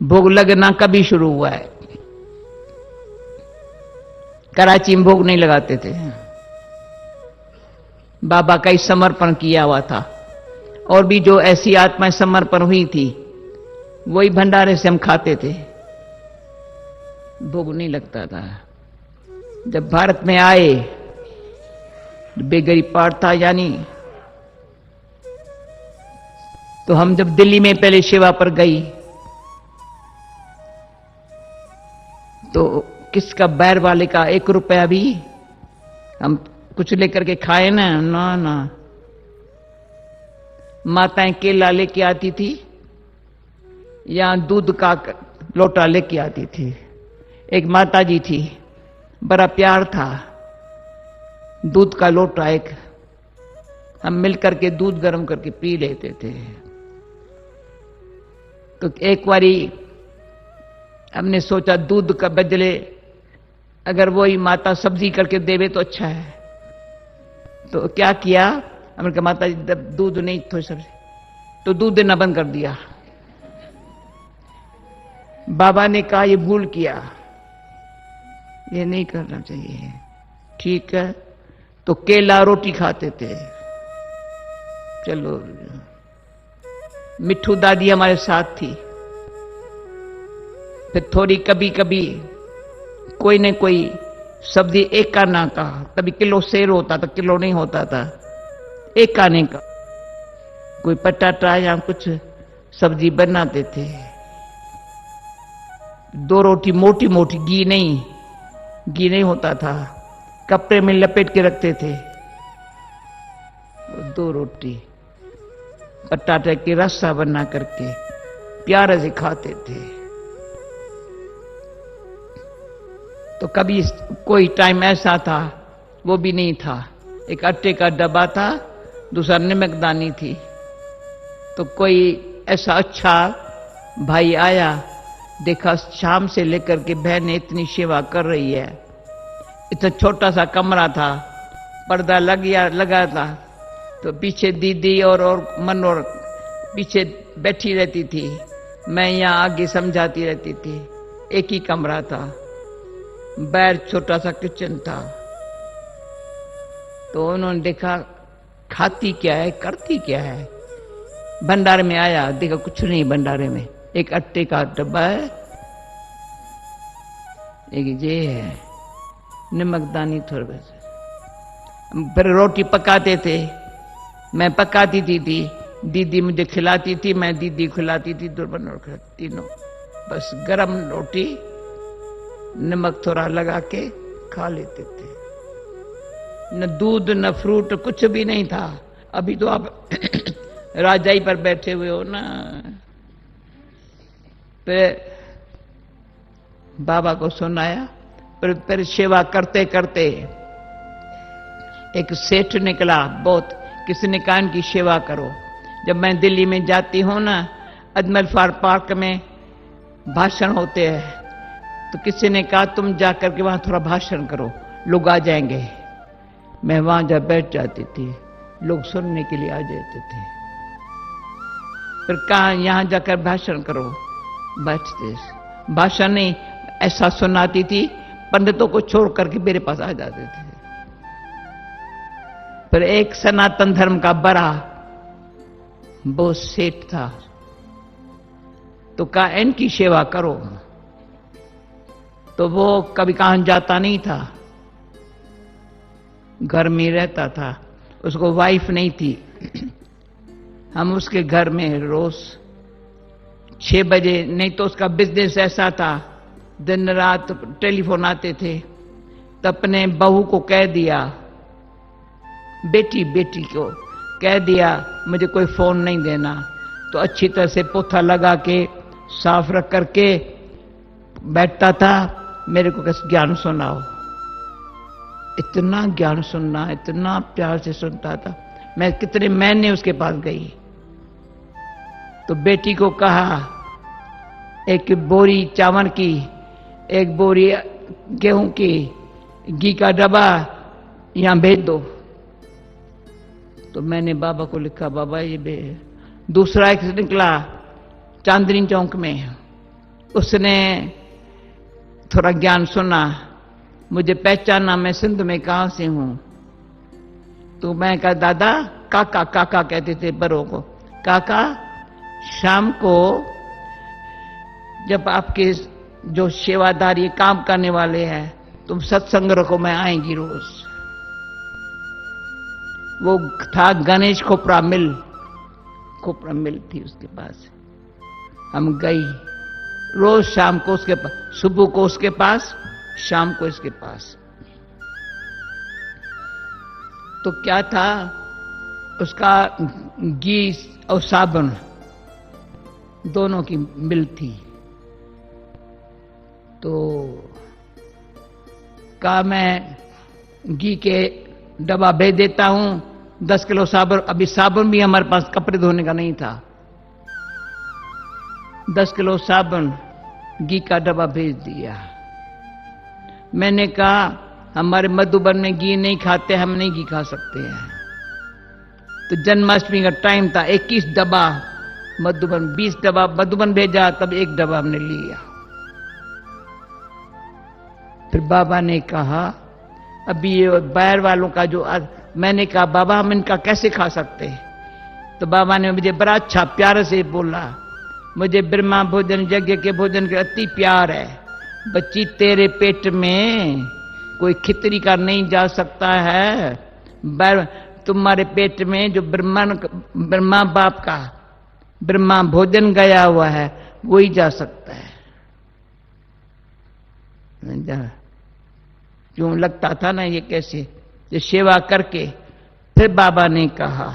भोग लगना कभी शुरू हुआ है। कराची में भोग नहीं लगाते थे। बाबा का ही समर्पण किया हुआ था, और भी जो ऐसी आत्माएं समर्पण हुई थी वही भंडारे से हम खाते थे। भोग नहीं लगता था। जब भारत में आए बेगरी पाठ था, यानी तो हम जब दिल्ली में पहले सेवा पर गई तो किसका बैर वाले का 1 रुपया भी हम कुछ लेकर के खाए ना, ना ना। माताएं केला लेके आती थी या दूध का लोटा लेके आती थी। एक माता जी थी, बड़ा प्यार था, दूध का लोटा एक, हम मिलकर के दूध गर्म करके पी लेते थे। तो एक बारी हमने सोचा दूध का बदले अगर वही माता सब्जी करके देवे तो अच्छा है। तो क्या किया, हमने कहा माता जी दूध नहीं थोड़ी सब्जी, तो दूध देना बंद कर दिया। बाबा ने कहा ये भूल किया, ये नहीं करना चाहिए। ठीक है, तो केला रोटी खाते थे। चलो, मिठू दादी हमारे साथ थी। फिर थोड़ी कभी कभी कोई न कोई सब्जी एक आना का, कभी किलो सेर होता था, किलो नहीं होता था, एक आने का कोई पटाटा या कुछ सब्जी बनाते थे। 2 रोटी मोटी मोटी, घी नहीं होता था, कपड़े में लपेट के रखते थे। 2 रोटी पटाटे की रस्सा बना करके प्यारे से खाते थे। तो कभी कोई टाइम ऐसा था वो भी नहीं था, एक आटे का डब्बा था, दूसरा नमकदानी थी। तो कोई ऐसा अच्छा भाई आया, देखा शाम से लेकर के बहन इतनी सेवा कर रही है। इतना छोटा सा कमरा था, पर्दा लगा था, तो पीछे दीदी और मनोर पीछे बैठी रहती थी, मैं यहाँ आगे समझाती रहती थी। एक ही कमरा था, बैर छोटा सा किचन था। तो उन्होंने देखा खाती क्या है, करती क्या है। भंडारे में आया, देखा कुछ नहीं भंडारे में, एक आटे का डब्बा है, एक ये है नमकदानी थोड़ा। फिर रोटी पकाते थे, मैं पकाती थी, दीदी मुझे खिलाती थी, मैं दीदी खिलाती थी, तीनों बस गरम रोटी नमक थोड़ा लगा के खा लेते थे। न दूध न फ्रूट, कुछ भी नहीं था। अभी तो आप राजाई पर बैठे हुए हो ना। फिर बाबा को सुनाया, फिर सेवा करते करते एक सेठ निकला, बहुत किसी कहा की सेवा करो। जब मैं दिल्ली में जाती हूं ना, अजमल फार पार्क में भाषण होते हैं, तो किसी ने कहा तुम जाकर के वहां थोड़ा भाषण करो, लोग आ जाएंगे। मैं वहां जब बैठ जाती थी, लोग सुनने के लिए आ जाते थे। फिर कहा यहां जाकर भाषण करो, बैठते। भाषण नहीं, ऐसा सुनाती थी, पंडितों को छोड़ करके मेरे पास आ जाते थे। फिर एक सनातन धर्म का बड़ा वो सेठ था, तो कहा इनकी सेवा करो। तो वो कभी कहां जाता नहीं था, घर में रहता था, उसको वाइफ नहीं थी। हम उसके घर में रोज 6 बजे, नहीं तो उसका बिजनेस ऐसा था, दिन रात टेलीफोन आते थे। तो अपने बहू को कह दिया, बेटी को कह दिया मुझे कोई फोन नहीं देना। तो अच्छी तरह से पोथा लगा के साफ रख करके बैठता था, मेरे को कैसे ज्ञान सुनाओ। इतना ज्ञान सुनना, इतना प्यार से सुनता था। मैं कितने महीने उसके पास गई। तो बेटी को कहा एक बोरी चावल की, एक बोरी गेहूं की, घी का डब्बा यहां भेज दो। तो मैंने बाबा को लिखा, बाबा ये दूसरा एक निकला चांदनी चौक में, उसने थोड़ा ज्ञान सुना, मुझे पहचाना मैं सिंध में कहां से हूं। तो मैं कहा दादा, काका काका कहते थे बड़ों को, काका शाम को जब आपके जो सेवादारी काम करने वाले हैं तुम सत्संग रखो, मैं आएंगी रोज। वो था गणेश खोपरा मिल, खोपरा मिल थी उसके पास। हम गई रोज शाम को उसके पास, सुबह को उसके पास, शाम को इसके पास। तो क्या था, उसका घी और साबुन दोनों की मिल थी। तो कहा मैं घी के डब्बा भेज देता हूं, 10 किलो साबुन। अभी साबुन भी हमारे पास कपड़े धोने का नहीं था। 10 किलो साबुन, घी का डब्बा भेज दिया। मैंने कहा हमारे मधुबन में घी नहीं खाते, हम नहीं घी खा सकते हैं। तो जन्माष्टमी का टाइम था, 21 डब्बा मधुबन, 20 डब्बा मधुबन भेजा, तब 1 डब्बा हमने लिया। फिर बाबा ने कहा अभी ये बाहर वालों का जो मैंने कहा बाबा हम इनका कैसे खा सकते हैं? तो बाबा ने मुझे बड़ा अच्छा प्यार से बोला, मुझे ब्रह्मा भोजन यज्ञ के भोजन के अति प्यार है। बच्ची तेरे पेट में कोई खिचड़ी का नहीं जा सकता है, तुम्हारे पेट में जो ब्रह्मा बाप का ब्रह्मा भोजन गया हुआ है वही जा सकता है। क्यों लगता था ना ये कैसे, ये सेवा करके। फिर बाबा ने कहा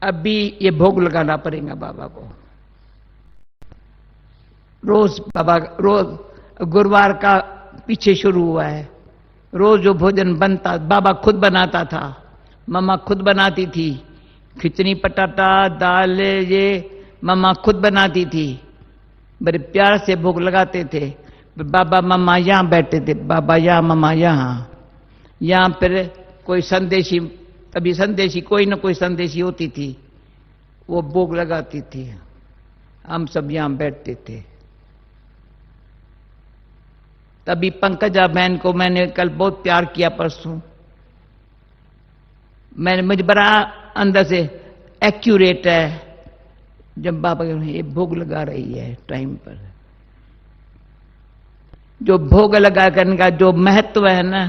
अभी ये भोग लगाना पड़ेगा बाबा को। रोज बाबा, रोज गुरुवार का पीछे शुरू हुआ है, रोज जो भोजन बनता बाबा खुद बनाता था, मम्मा खुद बनाती थी, खिचड़ी पटाटा दाल ये मम्मा खुद बनाती थी। बड़े प्यार से भोग लगाते थे। बाबा मम्मा यहां बैठते थे, बाबा यहां मम्मा यहां फिर कोई संदेशी, अभी संदेशी कोई ना कोई संदेशी होती थी, वो भोग लगाती थी, हम सब यहां बैठते थे। तभी पंकजा बहन को मैंने कल बहुत प्यार किया, परसों मुझे बड़ा अंदर से एक्यूरेट है जब बाबा ये भोग लगा रही है टाइम पर। जो भोग लगा करने का जो महत्व है ना,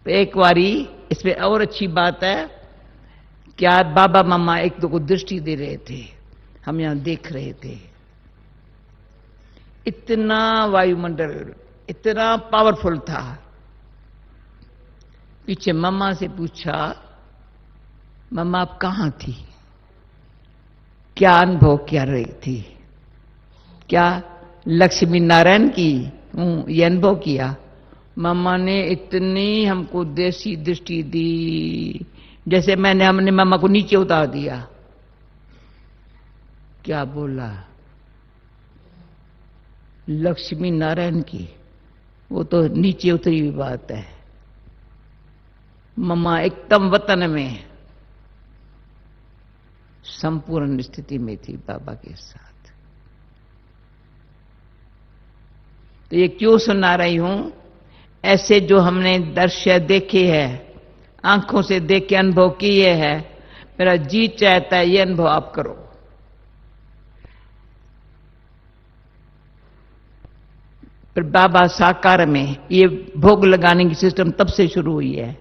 तो एक बारी इसमें और अच्छी बात है, क्या बाबा मम्मा एक दो को दृष्टि दे रहे थे, हम यहां देख रहे थे। इतना वायुमंडल इतना पावरफुल था। पीछे मम्मा से पूछा, मम्मा आप कहां थी, क्या अनुभव क्या रही थी? क्या लक्ष्मी नारायण की ये अनुभव किया? मम्मा ने इतनी हमको देसी दृष्टि दी, जैसे हमने मम्मा को नीचे उतार दिया। क्या बोला? लक्ष्मी नारायण की, वो तो नीचे उतरी हुई बात है। मम्मा एकदम वतन में संपूर्ण स्थिति में थी बाबा के साथ। तो ये क्यों सुना रही हूं? ऐसे जो हमने दृश्य देखे हैं, आंखों से देख के अनुभव किए हैं, मेरा जी चाहता है ये अनुभव आप करो। फिर बाबा साकार में ये भोग लगाने की सिस्टम तब से शुरू हुई है।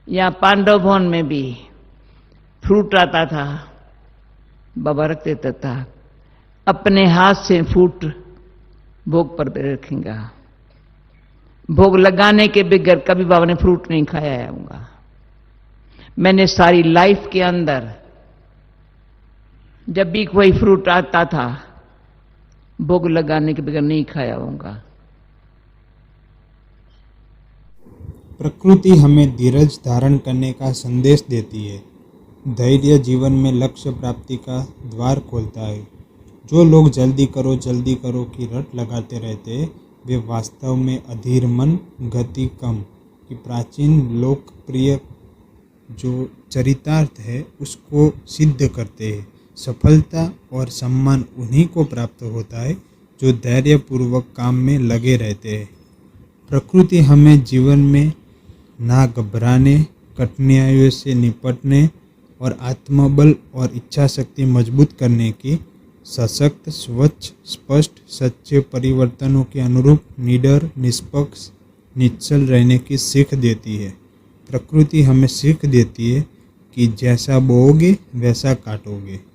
यहां पांडव भवन में भी फ्रूट आता था, बाबा रख देता था, अपने हाथ से फ्रूट भोग पर रखेगा। भोग लगाने के बगैर कभी बाबा ने फ्रूट नहीं खाया होगा। मैंने सारी लाइफ के अंदर जब भी कोई फ्रूट आता था, भोग लगाने के बगैर नहीं खाया होगा। प्रकृति हमें धीरज धारण करने का संदेश देती है। धैर्य जीवन में लक्ष्य प्राप्ति का द्वार खोलता है। जो लोग जल्दी करो की रट लगाते रहते, वे वास्तव में अधीर मन, गति कम की प्राचीन लोकप्रिय जो चरितार्थ है उसको सिद्ध करते हैं। सफलता और सम्मान उन्हीं को प्राप्त होता है जो धैर्यपूर्वक काम में लगे रहते हैं। प्रकृति हमें जीवन में ना घबराने, कठिनाइयों से निपटने और आत्मबल और इच्छा शक्ति मजबूत करने की सशक्त, स्वच्छ, स्पष्ट, सच्चे परिवर्तनों के अनुरूप निडर, निष्पक्ष, निश्चल रहने की सीख देती है। प्रकृति हमें सीख देती है कि जैसा बोओगे वैसा काटोगे।